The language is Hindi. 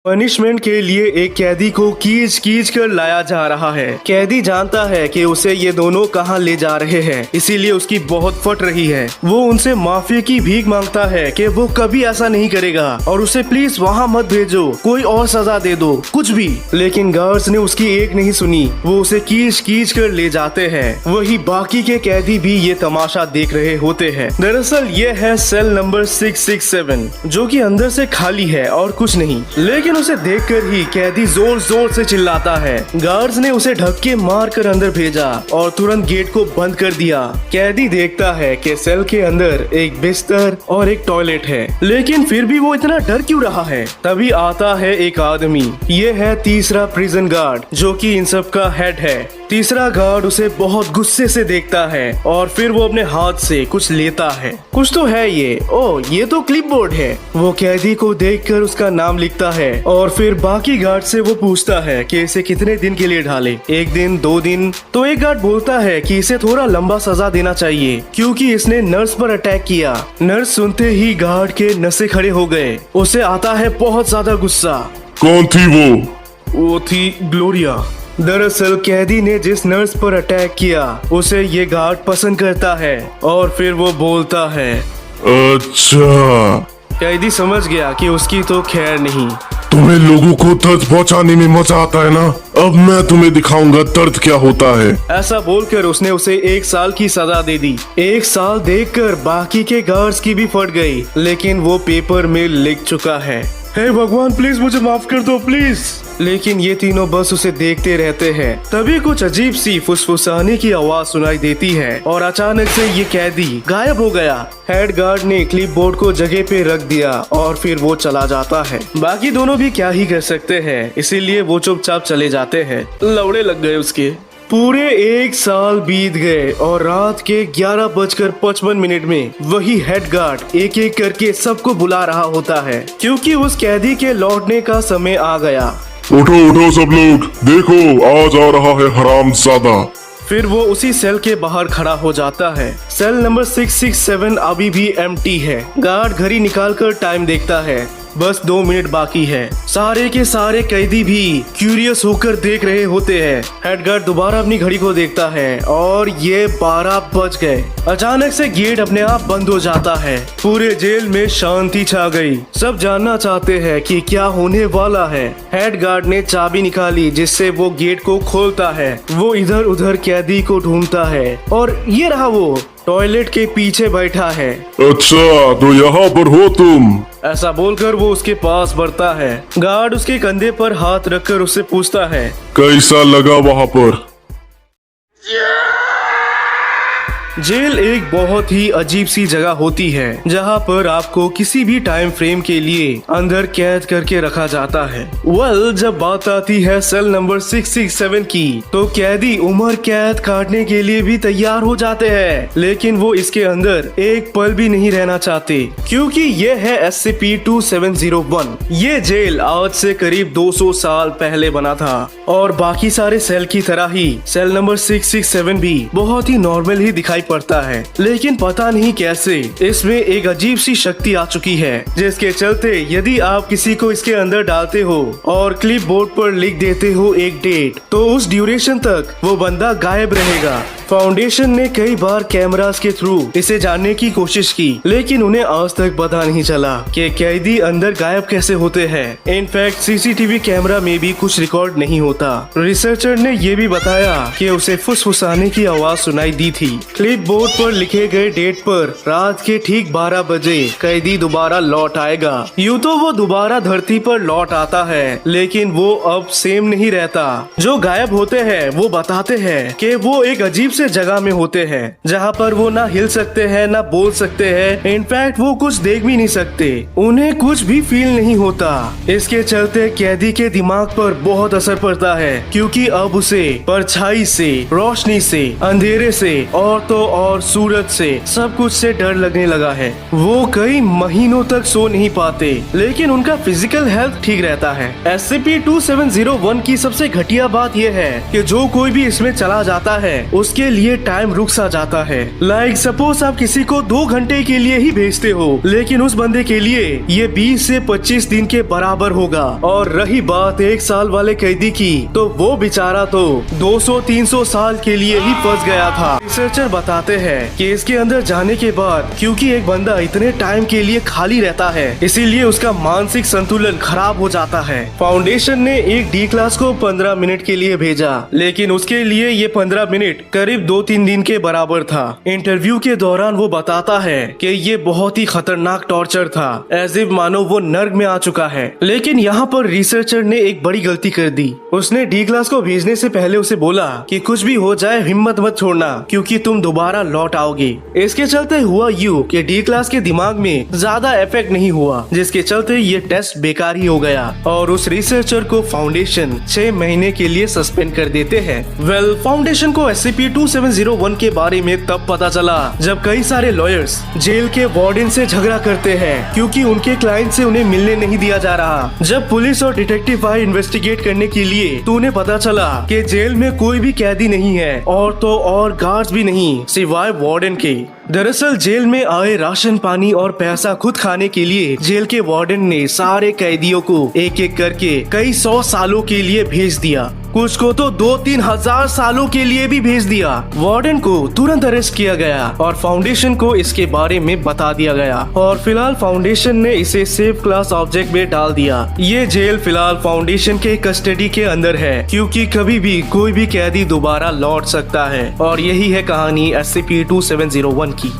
पनिशमेंट के लिए एक कैदी को खींच खींच कर लाया जा रहा है। कैदी जानता है कि उसे ये दोनों कहां ले जा रहे हैं, इसीलिए उसकी बहुत फट रही है। वो उनसे माफी की भीख मांगता है कि वो कभी ऐसा नहीं करेगा और उसे प्लीज वहां मत भेजो, कोई और सजा दे दो, कुछ भी। लेकिन गार्ड्स ने उसकी एक नहीं सुनी, वो उसे खींच खींच कर ले जाते हैं। वही बाकी के कैदी भी ये तमाशा देख रहे होते हैं। दरअसल ये है सेल नंबर 667, जो कि अंदर से खाली है और कुछ नहीं। लेकिन उसे देखकर ही कैदी जोर जोर से चिल्लाता है। गार्ड्स ने उसे धक्के मार कर अंदर भेजा और तुरंत गेट को बंद कर दिया। कैदी देखता है कि सेल के अंदर एक बिस्तर और एक टॉयलेट है, लेकिन फिर भी वो इतना डर क्यों रहा है। तभी आता है एक आदमी। ये है तीसरा प्रिजन गार्ड, जो कि इन सब का हेड है। तीसरा गार्ड उसे बहुत गुस्से से देखता है और फिर वो अपने हाथ से कुछ लेता है। कुछ तो है ये। ओह, ये तो क्लिपबोर्ड है। वो कैदी को देखकर उसका नाम लिखता है और फिर बाकी गार्ड से वो पूछता है कि इसे कितने दिन के लिए ढाले, 1 दिन 2 दिन। तो एक गार्ड बोलता है कि इसे थोड़ा लंबा सजा देना चाहिए क्योंकि इसने नर्स पर अटैक किया। नर्स सुनते ही गार्ड के नसें खड़े हो गए। उसे आता है बहुत ज्यादा गुस्सा। कौन थी वो थी ग्लोरिया। दरअसल कैदी ने जिस नर्स पर अटैक किया उसे ये गार्ड पसंद करता है और फिर वो बोलता है। अच्छा, कैदी समझ गया कि उसकी तो खैर नहीं। तुम्हें लोगों को दर्द पहुंचाने में मजा आता है ना, अब मैं तुम्हें दिखाऊंगा दर्द क्या होता है। ऐसा बोलकर उसने उसे 1 साल की सजा दे दी। 1 साल देखकर बाकी के गार्ड्स की भी फट गई, लेकिन वो पेपर में लिख चुका है। हे भगवान, प्लीज मुझे माफ कर दो, प्लीज। लेकिन ये तीनों बस उसे देखते रहते हैं। तभी कुछ अजीब सी फुसफुसाने की आवाज सुनाई देती है और अचानक से ये कैदी गायब हो गया। हेड गार्ड ने क्लिपबोर्ड को जगह पे रख दिया और फिर वो चला जाता है। बाकी दोनों भी क्या ही कर सकते हैं, इसीलिए वो चुपचाप चले जाते हैं। लौड़े लग गए उसके। पूरे 1 साल बीत गए और रात के 11:55 में वही हेड गार्ड एक एक करके सबको बुला रहा होता है क्योंकि उस कैदी के लौटने का समय आ गया। उठो उठो सब लोग, देखो आज आ रहा है हरामजादा। फिर वो उसी सेल के बाहर खड़ा हो जाता है। सेल नंबर 667 अभी भी एम्प्टी है। गार्ड घड़ी निकाल कर टाइम देखता है, बस 2 मिनट बाकी है। सारे के सारे कैदी भी क्यूरियस होकर देख रहे होते हैं। हेड गार्ड दोबारा अपनी घड़ी को देखता है और ये 12 बज गए। अचानक से गेट अपने आप बंद हो जाता है। पूरे जेल में शांति छा गई। सब जानना चाहते हैं कि क्या होने वाला है। हेड गार्ड ने चाबी निकाली जिससे वो गेट को खोलता है। वो इधर उधर कैदी को ढूंढता है और ये रहा वो टॉयलेट के पीछे बैठा है। अच्छा, तो यहाँ पर हो तुम? ऐसा बोलकर वो उसके पास बढ़ता है। गार्ड उसके कंधे पर हाथ रखकर उससे पूछता है, कैसा लगा वहाँ पर? जेल एक बहुत ही अजीब सी जगह होती है जहाँ पर आपको किसी भी टाइम फ्रेम के लिए अंदर कैद करके रखा जाता है। जब बात आती है सेल नंबर 667 की, तो कैदी उम्र कैद काटने के लिए भी तैयार हो जाते हैं, लेकिन वो इसके अंदर एक पल भी नहीं रहना चाहते क्योंकि ये है SCP-2701। ये जेल आज से करीब 200 साल पहले बना था और बाकी सारे सेल की तरह ही सेल नंबर 667 भी बहुत ही नॉर्मल ही दिखाई पड़ता है। लेकिन पता नहीं कैसे इसमें एक अजीब सी शक्ति आ चुकी है, जिसके चलते यदि आप किसी को इसके अंदर डालते हो और क्लिप बोर्ड पर लिख देते हो एक डेट, तो उस ड्यूरेशन तक वो बंदा गायब रहेगा। फाउंडेशन ने कई बार कैमरास के थ्रू इसे जानने की कोशिश की, लेकिन उन्हें आज तक पता नहीं चला कि कैदी अंदर गायब कैसे होते हैं। इनफैक्ट सीसीटीवी कैमरा में भी कुछ रिकॉर्ड नहीं होता। रिसर्चर ने ये भी बताया कि उसे फुसफुसाने की आवाज सुनाई दी थी। क्लिप बोर्ड पर लिखे गए डेट पर रात के ठीक 12 बजे कैदी दोबारा लौट आएगा। यूँ तो वो दोबारा धरती पर लौट आता है, लेकिन वो अब सेम नहीं रहता। जो गायब होते हैं वो बताते हैं कि वो एक अजीब से जगह में होते हैं जहाँ पर वो ना हिल सकते हैं ना बोल सकते हैं। इनफैक्ट वो कुछ देख भी नहीं सकते, उन्हें कुछ भी फील नहीं होता। इसके चलते कैदी के दिमाग पर बहुत असर पड़ता है क्योंकि अब उसे परछाई से, रोशनी से, अंधेरे से और तो और सूरज से सब कुछ से डर लगने लगा है। वो कई महीनों तक सो नहीं पाते, लेकिन उनका फिजिकल हेल्थ ठीक रहता है। SCP-2701 की सबसे घटिया बात यह है कि जो कोई भी इसमें चला जाता है उसके लिए टाइम रुक सा जाता है। लाइक सपोज आप किसी को 2 घंटे के लिए ही भेजते हो, लेकिन उस बंदे के लिए ये 20 से 25 दिन के बराबर होगा। और रही बात 1 साल वाले कैदी की, तो वो बेचारा तो 200-300 साल के लिए ही फंस गया था। रिसर्चर बताते हैं कि इसके अंदर जाने के बाद क्योंकि एक बंदा इतने टाइम के लिए खाली रहता है, इसीलिए उसका मानसिक संतुलन खराब हो जाता है। फाउंडेशन ने एक डी क्लास को 15 मिनट के लिए भेजा, लेकिन उसके लिए ये 15 मिनट करीब 2-3 दिन के बराबर था। इंटरव्यू के दौरान वो बताता है कि ये बहुत ही खतरनाक टॉर्चर था, एज इफ मानो वो नर्क में आ चुका है। लेकिन यहाँ पर रिसर्चर ने एक बड़ी गलती कर दी। उसने डी क्लास को भेजने से पहले उसे बोला कि कुछ भी हो जाए हिम्मत मत छोड़ना, क्योंकि तुम दोबारा लौट आओगे। इसके चलते हुआ यूं कि डी क्लास के दिमाग में ज्यादा इफेक्ट नहीं हुआ, जिसके चलते ये टेस्ट बेकार ही हो गया और उस रिसर्चर को फाउंडेशन 6 महीने के लिए सस्पेंड कर देते हैं। फाउंडेशन को SCP-2701 के बारे में तब पता चला जब कई सारे लॉयर्स जेल के वार्डन से झगड़ा करते हैं, क्योंकि उनके क्लाइंट से उन्हें मिलने नहीं दिया जा रहा। जब पुलिस और डिटेक्टिव आए इन्वेस्टिगेट करने के लिए, तो उन्हें पता चला कि जेल में कोई भी कैदी नहीं है और तो और गार्ड्स भी नहीं, सिवाय वार्डन के। दरअसल जेल में आए राशन पानी और पैसा खुद खाने के लिए जेल के वार्डन ने सारे कैदियों को एक एक करके कई 100 सालों के लिए भेज दिया। कुछ को तो 2-3 हजार सालों के लिए भी भेज दिया। वार्डन को तुरंत अरेस्ट किया गया और फाउंडेशन को इसके बारे में बता दिया गया और फिलहाल फाउंडेशन ने इसे सेफ क्लास ऑब्जेक्ट में डाल दिया। ये जेल फिलहाल फाउंडेशन के कस्टडी के अंदर है, क्योंकि कभी भी कोई भी कैदी दोबारा लौट सकता है। और यही है कहानी SCP-2701 की।